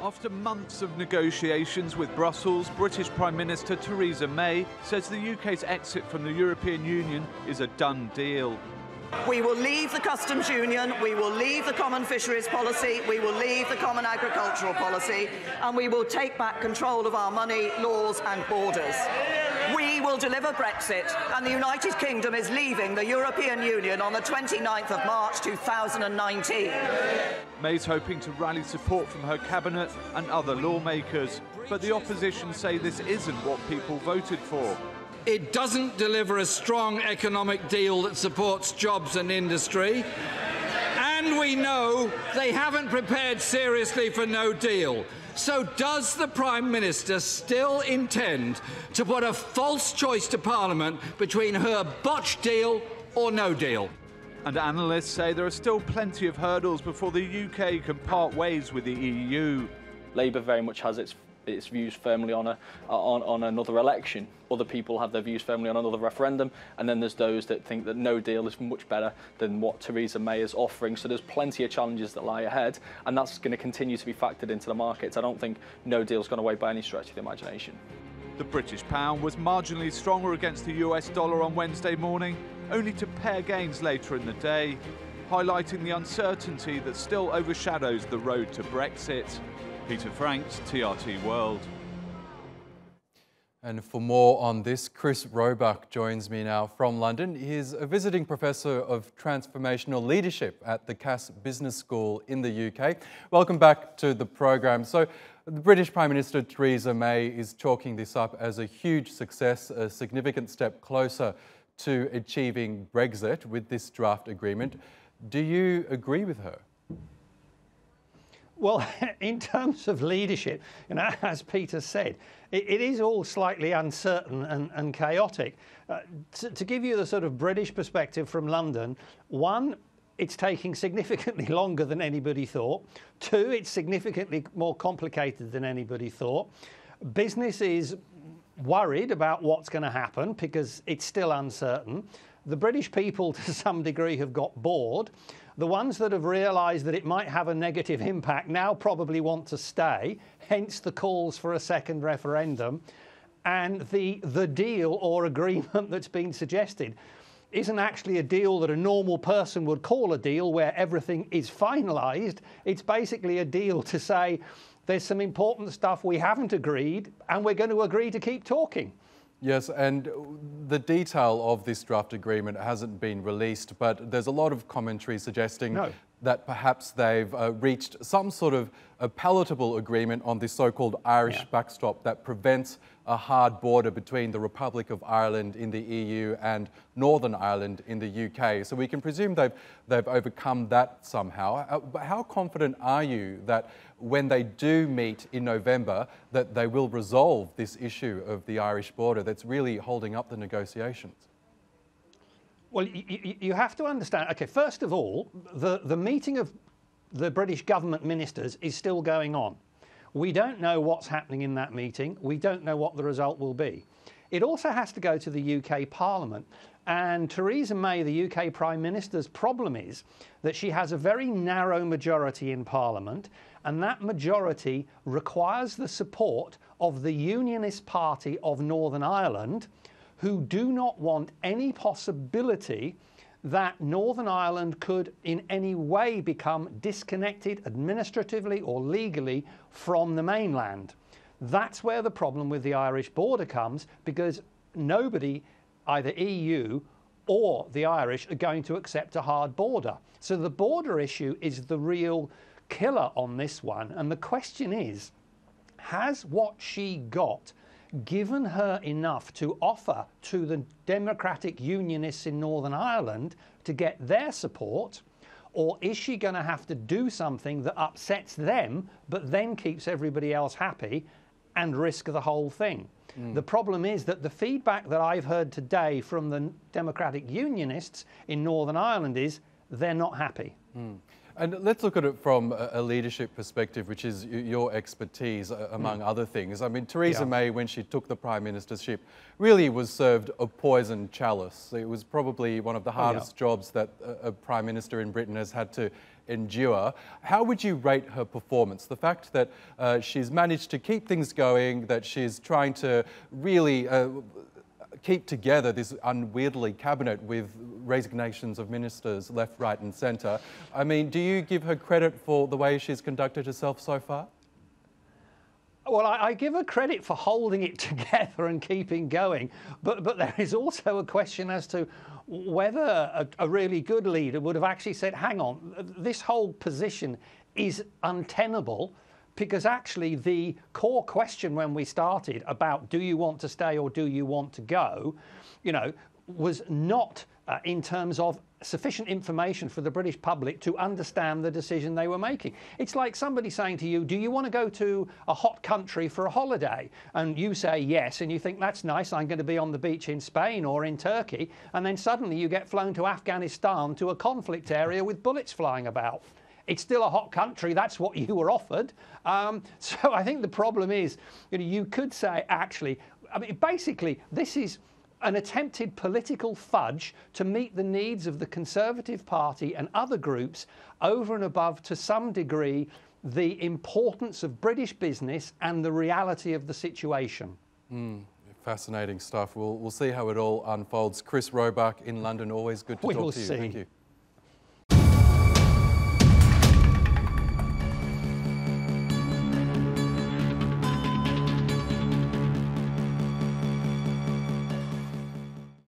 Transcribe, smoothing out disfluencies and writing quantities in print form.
After months of negotiations with Brussels, British Prime Minister Theresa May says the UK's exit from the European Union is a done deal. We will leave the customs union, we will leave the common fisheries policy, we will leave the common agricultural policy, and we will take back control of our money, laws and borders. We will deliver Brexit, and the United Kingdom is leaving the European Union on the 29th of March 2019. May's hoping to rally support from her cabinet and other lawmakers, but the opposition say this isn't what people voted for. It doesn't deliver a strong economic deal that supports jobs and industry. And we know they haven't prepared seriously for no deal. So does the Prime Minister still intend to put a false choice to Parliament between her botched deal or no deal? And analysts say there are still plenty of hurdles before the UK can part ways with the EU. Labour very much has its views firmly on another election. Other people have their views firmly on another referendum, and then there's those that think that no deal is much better than what Theresa May is offering. So there's plenty of challenges that lie ahead, and that's going to continue to be factored into the markets. I don't think no deal's gone away by any stretch of the imagination. The British pound was marginally stronger against the US dollar on Wednesday morning, only to pair gains later in the day, highlighting the uncertainty that still overshadows the road to Brexit. Peter Franks, TRT World. And for more on this, Chris Roebuck joins me now from London. He's a visiting Professor of Transformational Leadership at the Cass Business School in the UK. Welcome back to the program. So the British Prime Minister Theresa May is chalking this up as a huge success, a significant step closer to achieving Brexit with this draft agreement. Do you agree with her? Well, in terms of leadership, as Peter said, it is all slightly uncertain and chaotic. To give you the sort of British perspective from London, one, it's taking significantly longer than anybody thought. Two, it's significantly more complicated than anybody thought. Business is worried about what's going to happen because it's still uncertain. The British people, to some degree, have got bored. The ones that have realised that it might have a negative impact now probably want to stay, hence the calls for a second referendum. And the deal or agreement that's been suggested isn't actually a deal that a normal person would call a deal where everything is finalised. It's basically a deal to say there's some important stuff we haven't agreed and we're going to agree to keep talking. Yes, and the detail of this draft agreement hasn't been released, but there's a lot of commentary suggesting that perhaps they've reached some sort of a palatable agreement on this so-called Irish backstop that prevents a hard border between the Republic of Ireland in the EU and Northern Ireland in the UK. So we can presume they've overcome that somehow. But how confident are you that when they do meet in November, that they will resolve this issue of the Irish border that's really holding up the negotiations? Well, you have to understand, OK, first of all, the meeting of the British government ministers is still going on. We don't know what's happening in that meeting. We don't know what the result will be. It also has to go to the UK Parliament. And Theresa May, the UK Prime Minister's problem is that she has a very narrow majority in Parliament, and that majority requires the support of the Unionist Party of Northern Ireland, who do not want any possibility that Northern Ireland could in any way become disconnected administratively or legally from the mainland. That's where the problem with the Irish border comes, because nobody, either EU or the Irish, are going to accept a hard border. So the border issue is the real killer on this one. And the question is, has what she got given her enough to offer to the Democratic Unionists in Northern Ireland to get their support, or is she going to have to do something that upsets them but then keeps everybody else happy and risk the whole thing? The problem is that the feedback that I've heard today from the Democratic Unionists in Northern Ireland is they're not happy. And let's look at it from a leadership perspective, which is your expertise, among other things. I mean, Theresa May, when she took the Prime Ministership, really was served a poisoned chalice. It was probably one of the hardest jobs that a Prime Minister in Britain has had to endure. How would you rate her performance? The fact that she's managed to keep things going, that she's trying to really keep together this unwieldy cabinet with resignations of ministers left, right and centre. I mean, do you give her credit for the way she's conducted herself so far? Well, I give her credit for holding it together and keeping going, but there is also a question as to whether a really good leader would have actually said, hang on, this whole position is untenable, because actually the core question when we started about do you want to stay or do you want to go, you know, was not in terms of sufficient information for the British public to understand the decision they were making. It's like somebody saying to you, do you want to go to a hot country for a holiday? And you say yes, and you think that's nice, I'm going to be on the beach in Spain or in Turkey, and then suddenly you get flown to Afghanistan, to a conflict area with bullets flying about. It's still a hot country, that's what you were offered. So I think the problem is, you know, you could say actually, I mean, basically this is an attempted political fudge to meet the needs of the Conservative Party and other groups over and above, to some degree, the importance of British business and the reality of the situation. Fascinating stuff. We'll see how it all unfolds. Chris Roebuck in London, always good to talk to you. See. Thank you.